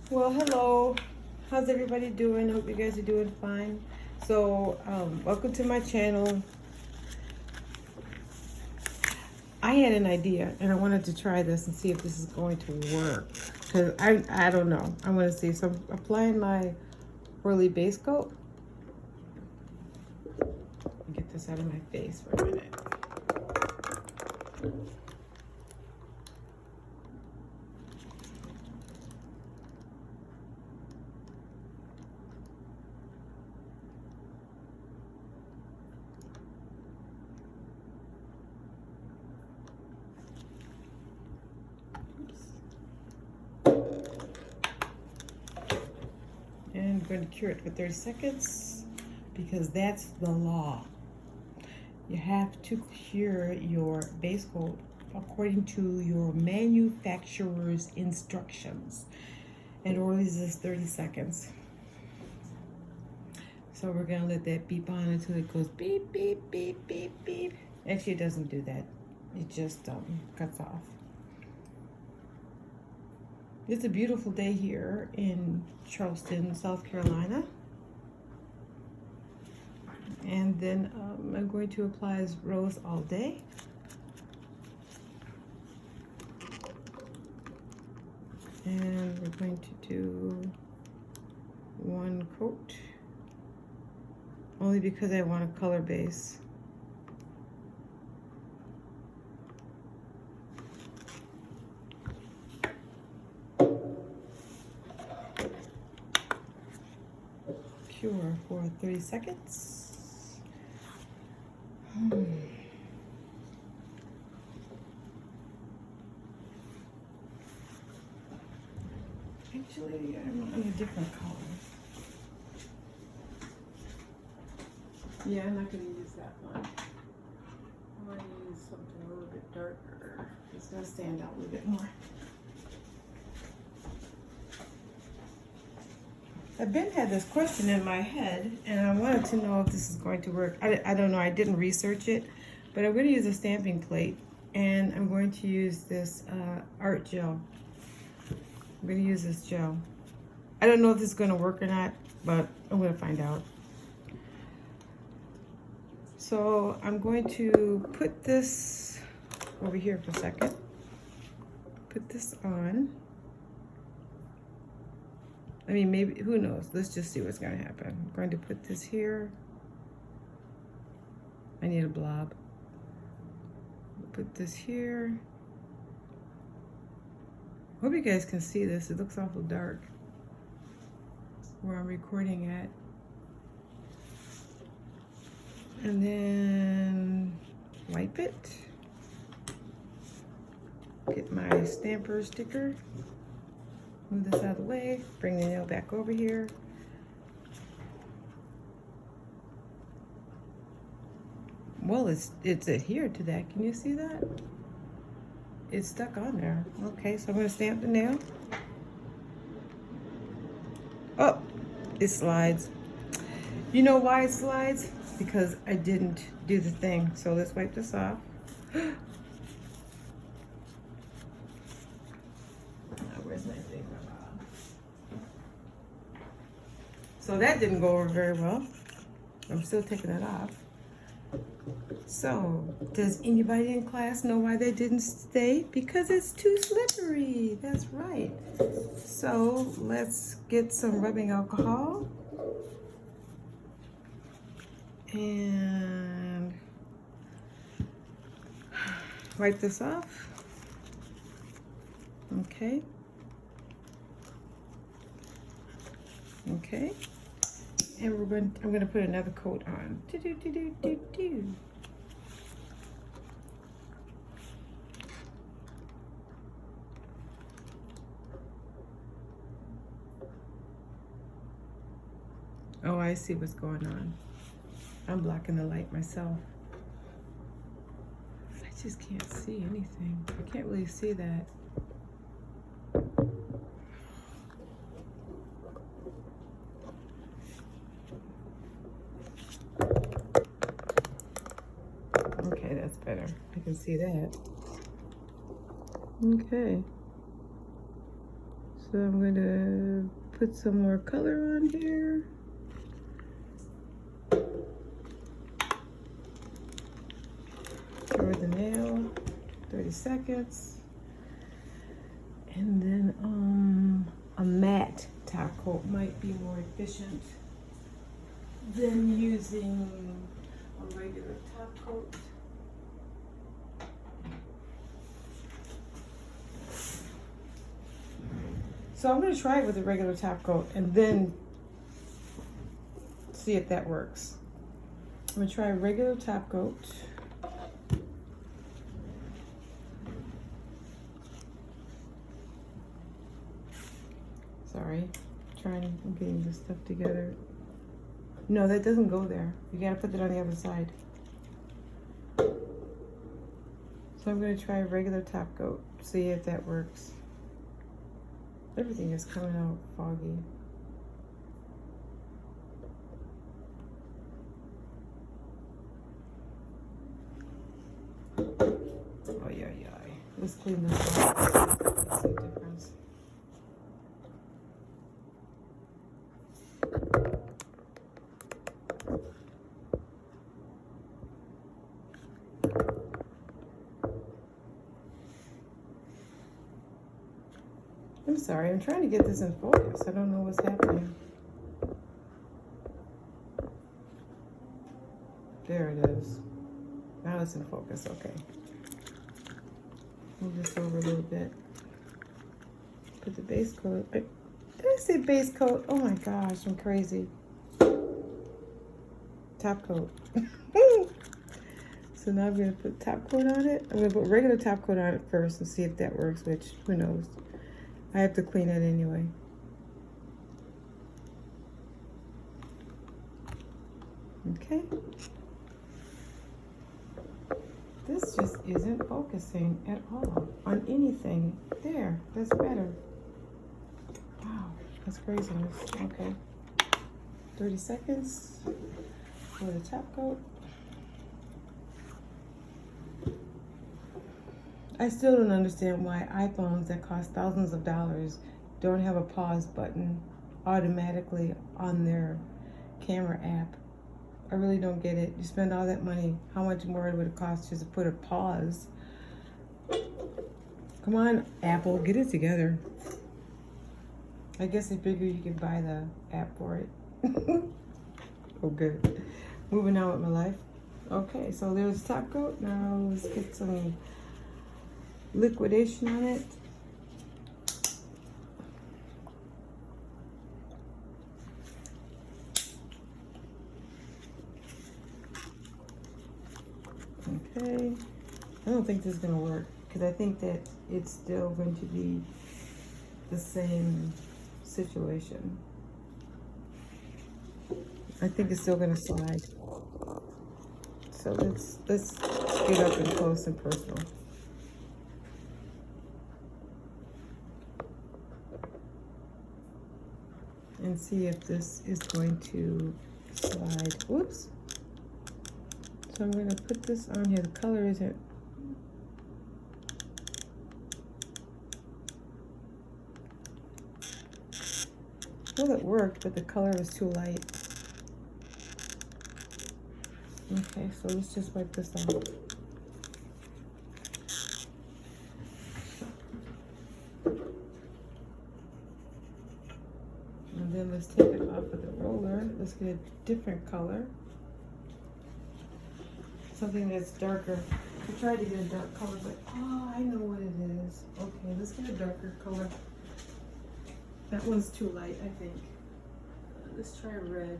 Well, hello. How's everybody doing? Hope you guys are doing fine. So, welcome to my channel. I had an idea and I wanted to try this and see if this is going to work. Because I don't know. I want to see. So I'm applying my Whirly base coat. Get this out of my face for a minute. And I'm going to cure it for 30 seconds because that's the law. You have to cure your base coat according to your manufacturer's instructions. And Orly's is 30 seconds. So we're gonna let that beep on until it goes beep, beep, beep, beep, beep. Actually, it doesn't do that. It just cuts off. It's a beautiful day here in Charleston, South Carolina. And then I'm going to apply Rose All Day. And we're going to do one coat, only because I want a color base. Cure for 30 seconds. Actually, I'm on a different color. Yeah, I'm not going to use that one. I'm going to use something a little bit darker. It's going to stand out a little bit more. I've been had this question in my head, and I wanted to know if this is going to work. I don't know. I didn't research it, but I'm going to use a stamping plate, and I'm going to use this art gel. I'm going to use this gel. I don't know if this is going to work or not, but I'm going to find out. So I'm going to put this over here for a second. Put this on. I mean, maybe, who knows? Let's just see what's going to happen. I'm going to put this here. I need a blob. Put this here. Hope you guys can see this. It looks awful dark where I'm recording at. And then wipe it. Get my stamper sticker. Move this out of the way. Bring the nail back over here. Well, it's adhered to that. Can you see that? It's stuck on there. Okay, so I'm going to stamp the nail. Oh, it slides. You know why it slides? Because I didn't do the thing. So let's wipe this off. Where's my thing? So that didn't go over very well. I'm still taking it off. So, does anybody in class know why they didn't stay? Because it's too slippery. That's right. So, let's get some rubbing alcohol. And wipe this off. Okay. Okay. And I'm going to put another coat on. Oh, I see what's going on. I'm blocking the light myself. I just can't see anything. I can't really see that. Okay, that's better. I can see that. Okay. So I'm going to put some more color on here. Draw the nail, 30 seconds. And then a matte top coat might be more efficient than using a regular top coat. So I'm going to try it with a regular top coat and then see if that works. I'm going to try a regular top coat. Sorry, I'm getting this stuff together. No, that doesn't go there. You gotta put that on the other side. So I'm gonna try a regular top coat, see if that works. Everything is coming out foggy. Oh yeah. Let's clean this up. See the difference. I'm sorry, I'm trying to get this in focus. I don't know what's happening. There it is. Now it's in focus, okay. Move this over a little bit. Put the base coat. Did I say base coat? Oh my gosh, I'm crazy. Top coat. So now I'm gonna put top coat on it. I'm gonna put regular top coat on it first and see if that works, which who knows. I have to clean it anyway. Okay. This just isn't focusing at all on anything. There, that's better. Wow, that's craziness. Okay. 30 seconds for the top coat. I still don't understand why iPhones that cost thousands of dollars don't have a pause button automatically on their camera app. I really don't get it. You spend all that money. How much more would it cost just to put a pause? Come on, Apple, get it together. I guess they figure you could buy the app for it. Oh, good. Moving on with my life. Okay, so there's the top coat. Now let's get some liquidation on it. Okay, I don't think this is going to work because I think that it's still going to be the same situation. I think it's still going to slide. So let's get up and close and personal. And see if this is going to slide. Whoops. So I'm going to put this on here. The color isn't. Well, it worked, but the color was too light. Okay, so let's just wipe this off. And then let's take it off of the roller. Let's get a different color. Something that's darker. I tried to get a dark color, but oh, I know what it is. Okay, let's get a darker color. That one's too light, I think. Let's try red.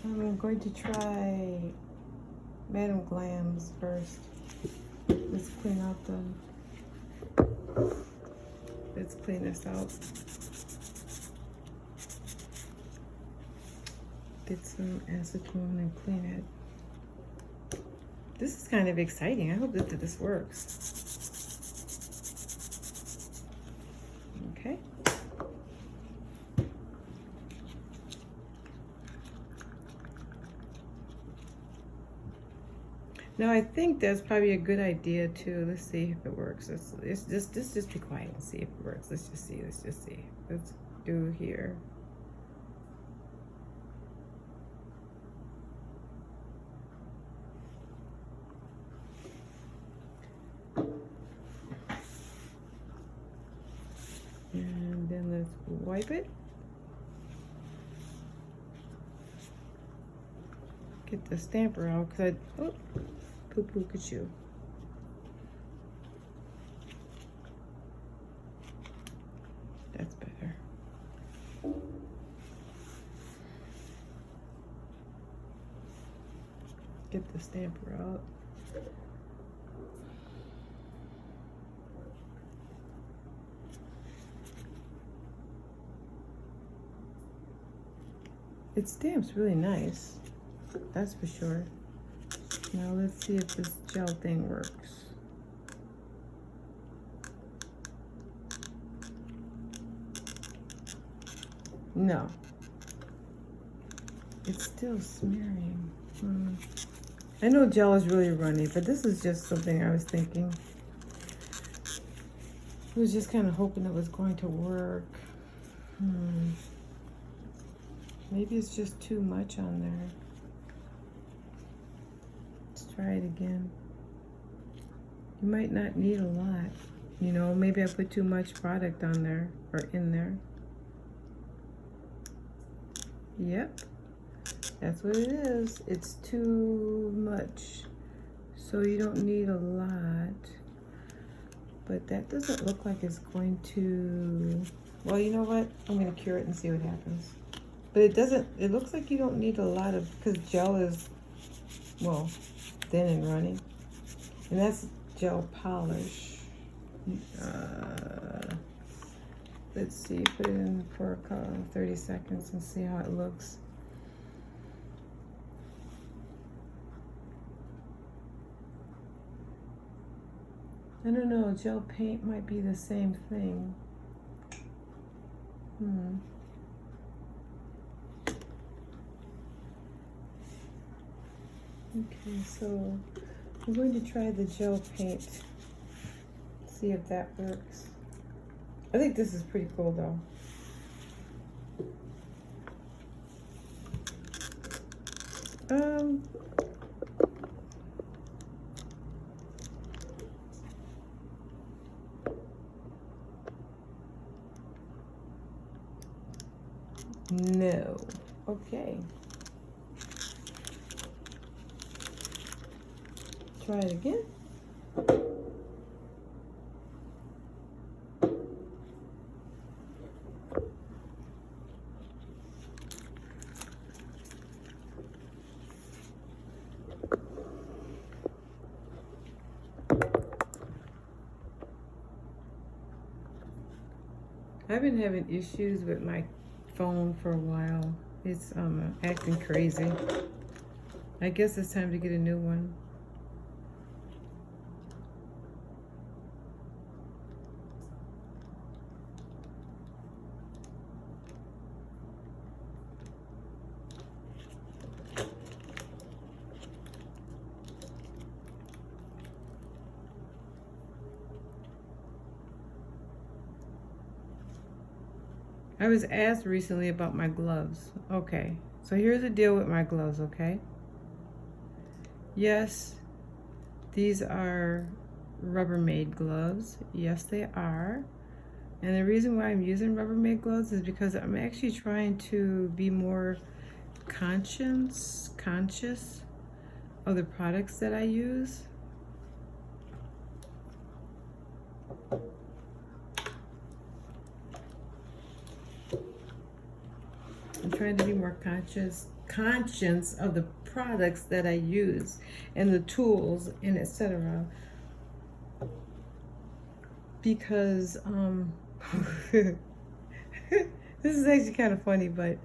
I'm going to try Madame Glam's first. Let's clean out let's clean this out. Get some acetone and clean it. This is kind of exciting. I hope that this works. Okay. Now I think that's probably a good idea too. Let's see if it works. Let's just be quiet and see if it works. Let's just see. Let's do here. And then let's wipe it. Get the stamper out because poo-poo-ka-choo. That's better. Get the stamper out. It stamps really nice, that's for sure. Now let's see if this gel thing works. No. It's still smearing. I know gel is really runny, but this is just something I was thinking. I was just kind of hoping it was going to work. Maybe it's just too much on there. Let's try it again. You might not need a lot. You know, maybe I put too much product on there or in there. Yep, that's what it is. It's too much. So you don't need a lot. But that doesn't look like it's going to... Well, you know what? I'm going to cure it and see what happens. But it doesn't, it looks like you don't need a lot of, because gel is, well, thin and runny. And that's gel polish. Let's see, put it in for 30 seconds and see how it looks. I don't know, gel paint might be the same thing. Okay, so I'm going to try the gel paint. See if that works. I think this is pretty cool though. No. Okay. Try it again. I've been having issues with my phone for a while. It's acting crazy. I guess it's time to get a new one. I was asked recently about my gloves. Okay, so here's the deal with my gloves, okay? Yes, these are Rubbermaid gloves. Yes, they are. And the reason why I'm using Rubbermaid gloves is because I'm actually trying to be more conscious of the products that I use. I'm trying to be more conscious of the products that I use and the tools and etc. Because this is actually kind of funny, but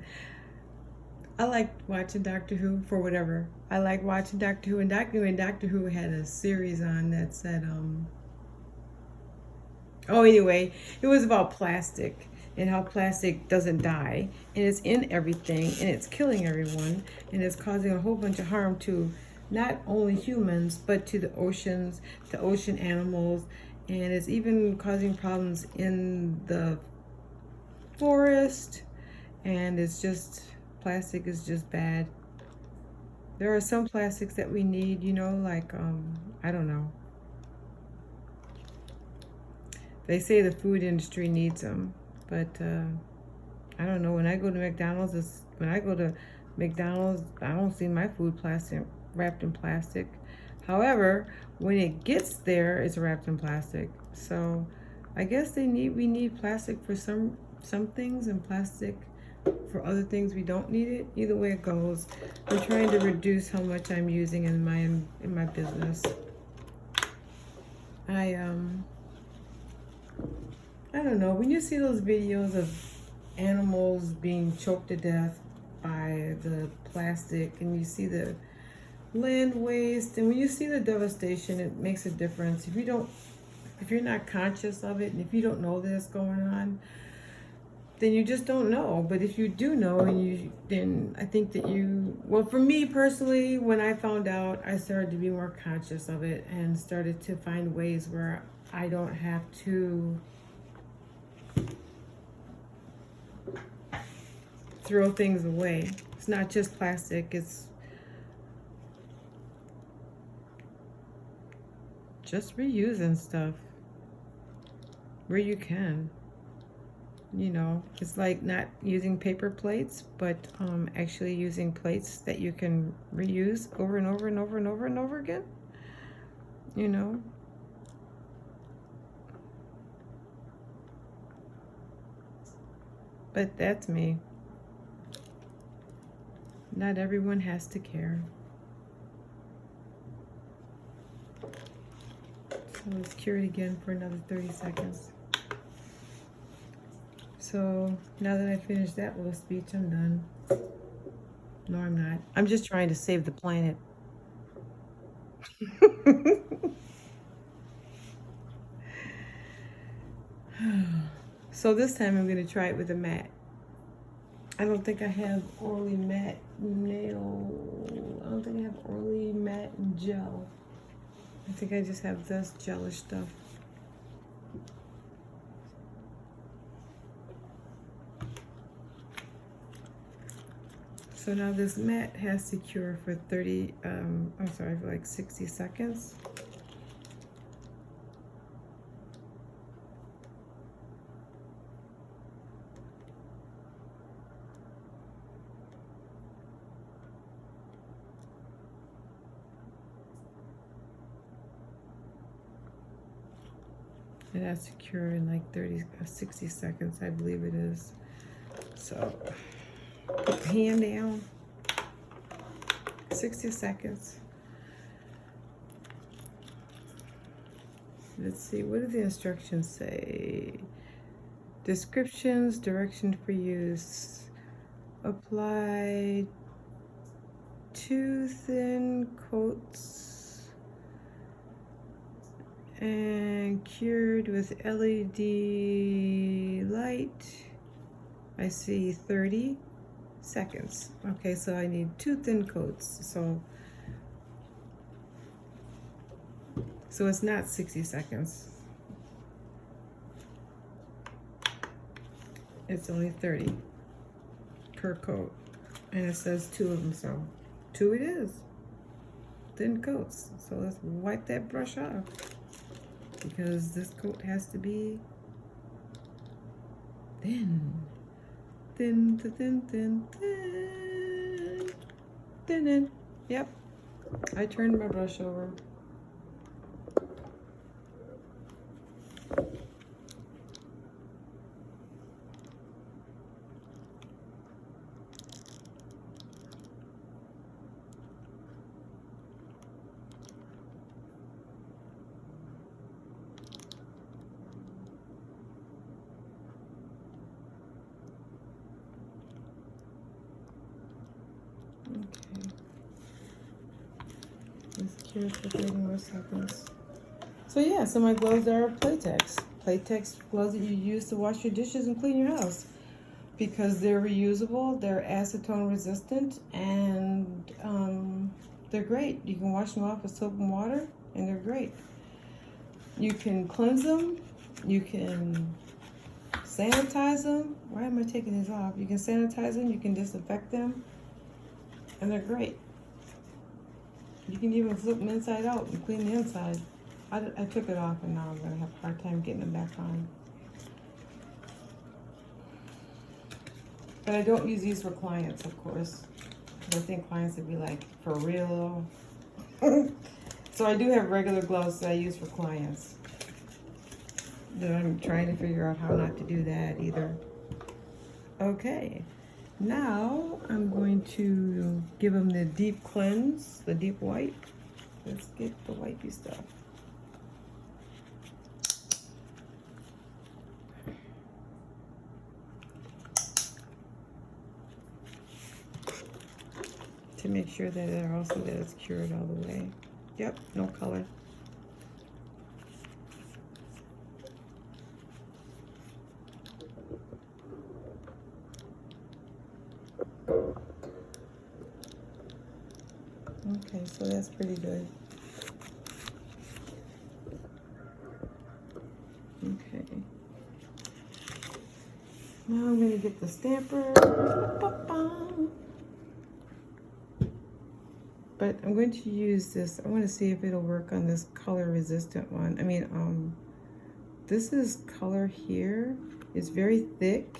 I like watching Doctor Who for whatever. I like watching Doctor Who, and Doctor Who had a series on that said oh, anyway, it was about plastic and how plastic doesn't die, and it's in everything, and it's killing everyone, and it's causing a whole bunch of harm to not only humans, but to the oceans, to ocean animals, and it's even causing problems in the forest. And it's just, plastic is just bad. There are some plastics that we need, you know, like, I don't know. They say the food industry needs them, but I don't know. When I go to McDonald's, I don't see my food wrapped in plastic. However, when it gets there, it's wrapped in plastic. So I guess we need plastic for some things, and plastic for other things we don't need it. Either way it goes, I'm trying to reduce how much I'm using in my business. I don't know, when you see those videos of animals being choked to death by the plastic, and you see the land waste, and when you see the devastation, it makes a difference. If you're not conscious of it, and if you don't know this going on, then you just don't know. But if you do know, then I think that well, for me personally, when I found out, I started to be more conscious of it and started to find ways where I don't have to throw things away. It's not just plastic, it's just reusing stuff where you can. You know, it's like not using paper plates, but actually using plates that you can reuse over and over and over and over and over again. You know? But that's me. Not everyone has to care. So let's cure it again for another 30 seconds. So now that I finished that little speech, I'm done. No, I'm not. I'm just trying to save the planet. So this time I'm going to try it with a mat. I don't think I have Orly matte nail. I don't think I have Orly matte gel. I think I just have this gelish stuff. So now this mat has to cure for for like 60 seconds. It has to cure in like 60 seconds, I believe it is. So put the hand down, 60 seconds. Let's see, what do the instructions say? Descriptions, direction for use. Apply 2 thin coats and cured with LED light. I see 30 seconds. Okay, so I need 2 thin coats. So it's not 60 seconds. It's only 30 per coat. And it says 2 of them, so 2 it is. Thin coats. So let's wipe that brush off, because this coat has to be thin. Thin, thin, thin, thin, thin, thin. Yep. I turned my brush over. Okay. Let's cure for 30 more seconds. So yeah, so my gloves are Playtex. Playtex gloves that you use to wash your dishes and clean your house, because they're reusable, they're acetone resistant, and They're great. You can wash them off with soap and water, and they're great. You can cleanse them. You can sanitize them. Why am I taking these off? You can sanitize them. You can disinfect them, and they're great. You can even flip them inside out and clean the inside. I took it off, and now I'm going to have a hard time getting them back on. But I don't use these for clients, of course. I think clients would be like, for real? So I do have regular gloves that I use for clients. But I'm trying to figure out how not to do that either. Okay, now I'm going to give them the deep cleanse, the deep wipe. Let's get the wipey stuff. To make sure that it's cured all the way. Yep, no color. Okay, so that's pretty good. Okay. Now I'm gonna get the stamper. But I'm going to use this. I want to see if it'll work on this color resistant one. I mean, this is color here. It's very thick.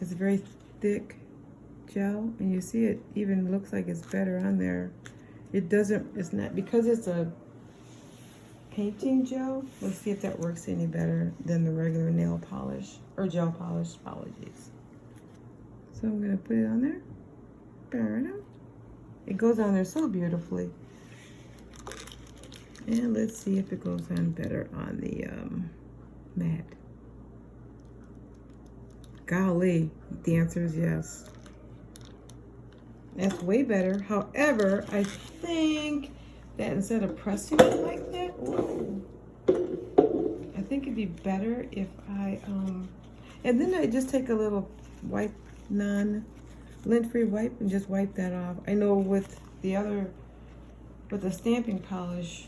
It's a very thick gel, and you see it even looks like it's better on there. It doesn't, it's not, because it's a painting gel. Let's see if that works any better than the regular nail polish or gel polish. Apologies. So I'm gonna put it on there. It goes on there so beautifully. And let's see if it goes on better on the matte. Golly, the answer is yes. That's way better. However, I think that instead of pressing it like that, ooh, I think it'd be better if I, and then I just take a little wipe, lint-free wipe, and just wipe that off. I know with the stamping polish,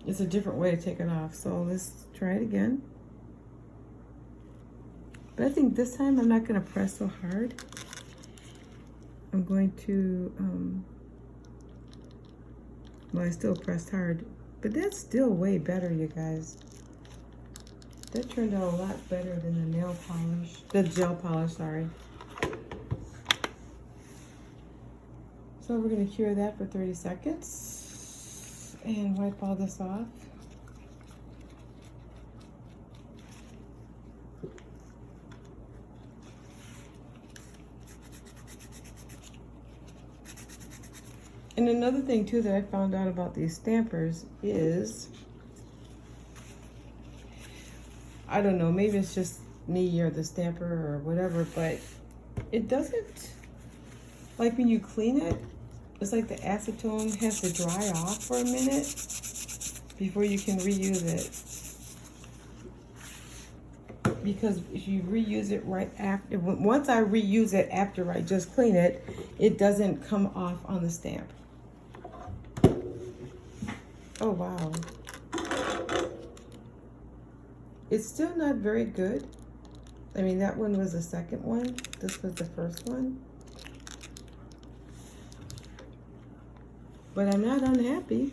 it's a different way to take it off. So let's try it again. But I think this time I'm not gonna press so hard. I'm going to, well, I still pressed hard, but that's still way better, you guys. That turned out a lot better than the nail polish, the gel polish, sorry. So we're gonna cure that for 30 seconds and wipe all this off. And another thing too that I found out about these stampers is, I don't know, maybe it's just me or the stamper or whatever, but it doesn't, like when you clean it, it's like the acetone has to dry off for a minute before you can reuse it. Because if you reuse it right after, once I reuse it after I just clean it, it doesn't come off on the stamp. Oh, wow. It's still not very good. I mean, that one was the second one. This was the first one. But I'm not unhappy.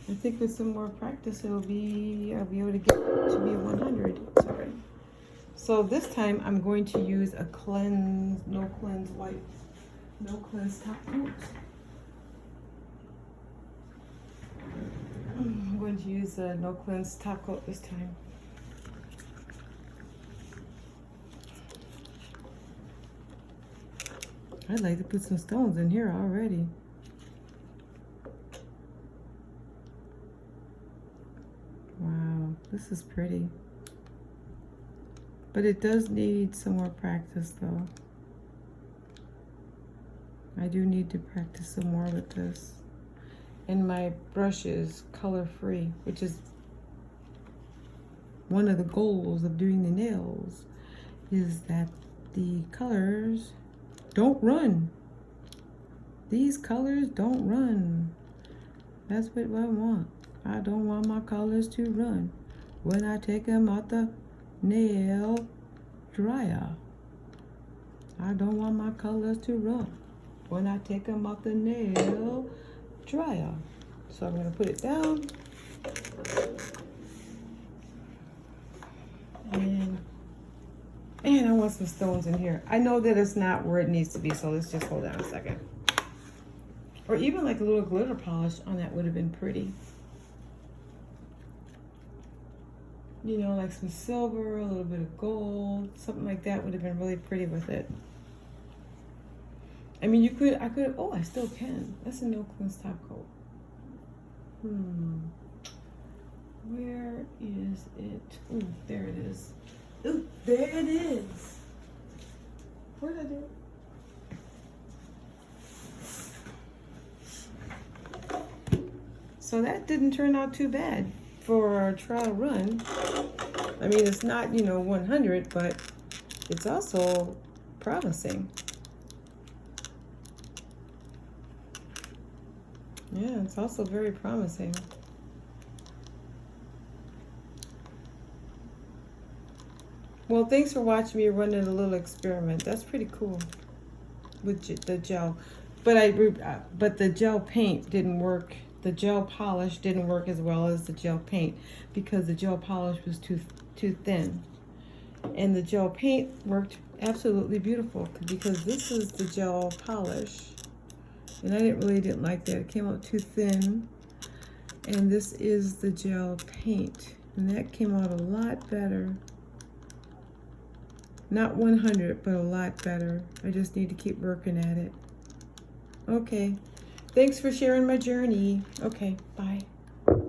I think with some more practice, I'll be able to get it to be 100. Sorry. So this time I'm going to use a no cleanse top coat. I'm going to use a no cleanse top coat this time. I'd like to put some stones in here already. Wow, this is pretty. But it does need some more practice though. I do need to practice some more with this. And my brush is color free, which is one of the goals of doing the nails, is that the colors don't run. These colors don't run. That's what I want. I don't want my colors to run when I take them out the nail dryer. I don't want my colors to run when I take them out the nail dryer. So I'm going to put it down. And I want some stones in here. I know that it's not where it needs to be, so let's just hold on a second. Or even like a little glitter polish on that would have been pretty. You know, like some silver, a little bit of gold, something like that would have been really pretty with it. I mean, I could, oh, I still can. That's a no cleanse top coat. Where is it? Ooh, there it is. Ooh, there it is. Where did I do it? So that didn't turn out too bad for our trial run. I mean, it's not, 100, but it's also promising. Yeah, it's also very promising. Well, thanks for watching me running a little experiment. That's pretty cool with the gel. But the gel paint didn't work. The gel polish didn't work as well as the gel paint because the gel polish was too thin. And the gel paint worked absolutely beautiful because this is the gel polish. And I didn't like that. It came out too thin. And this is the gel paint. And that came out a lot better. Not 100, but a lot better. I just need to keep working at it. Okay. Thanks for sharing my journey. Okay, bye.